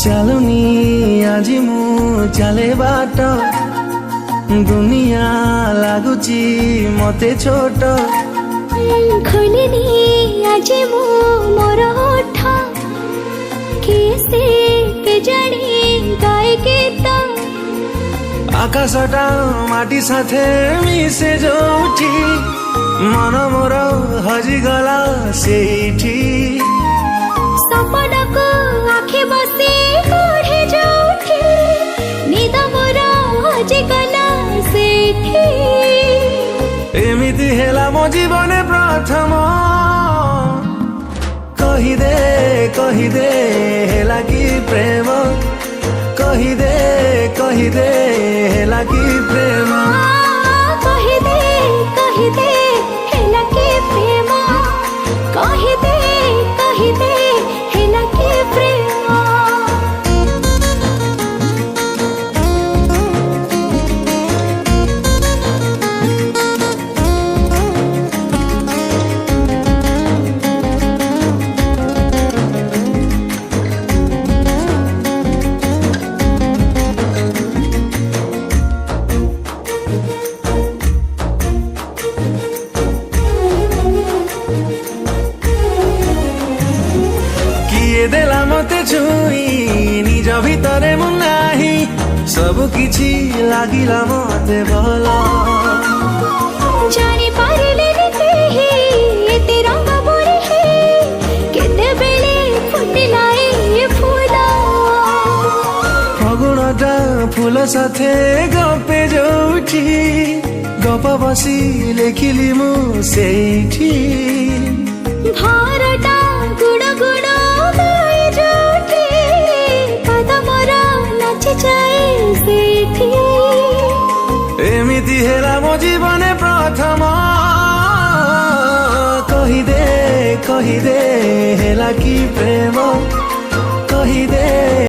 ଚାଲୁନି ଆଜି ମୁଁ ଚାଲେ ବାଟ ଦୁନିଆ ଲାଗୁଛି ମତେ ଛୋଟ ଖୋଲିନି ଆଜି ମୁଁ ମୋର ଓଠ କିଏ କେଜାଣି ଗାଏ ଗୀତ ଆକାଶଟା ମାଟି ସାଥେ ମିଶେ ଯୋଉଠି ମନ ମୋର ହଜିଗଲା ସେଇଠି ସପନକୁ ଆଖି ବସି କୋଢ଼େ ଯୋଉଠି ନିଦ ମୋର ହଜିଗଲା ସେଇଠି ଏମିତି ହେଲା ମୋ ଜୀବନେ ପ୍ରଥମ କହିଦେ ହେଲା କି ପ୍ରେମ କହିଦେ ହେଲା କି ପ୍ରେମ କହିଦେ ହେଲା କି ପ୍ରେମ କହିଦେ ହେଲା କି ପ୍ରେମ ଦେଲା ମତେ ଛୁଇଁ ନିଜ ଭିତରେ ମୁଁ ନାହିଁ ସବୁ କିଛି ଲାଗିଲା ମତେ ଭଲ ଜାଣିପାରିଲେନି କେହି ଏତେ ରଙ୍ଗ ବୋଳି କେତେବେଳେ ଫୁଟିଲା ଏ ଫୁଲ ଫଗୁଣଟା ଫୁଲ ସାଥେ ଗପେ ଯୋଉଠି ଗପ ବସି ଲେଖିଲି ମୁଁ ସେଇଠି ଭାରଟା ଗୁଣ ଗୁଣ ଗାଏ ଯୋଉଠି ପାଦ ମୋର ନାଚିଯାଏ ସେଇଠି ଏମିତି ହେଲା ମୋ ଜୀବନେ ପ୍ରଥମ କହିଦେ ହେଲା କି ପ୍ରେମ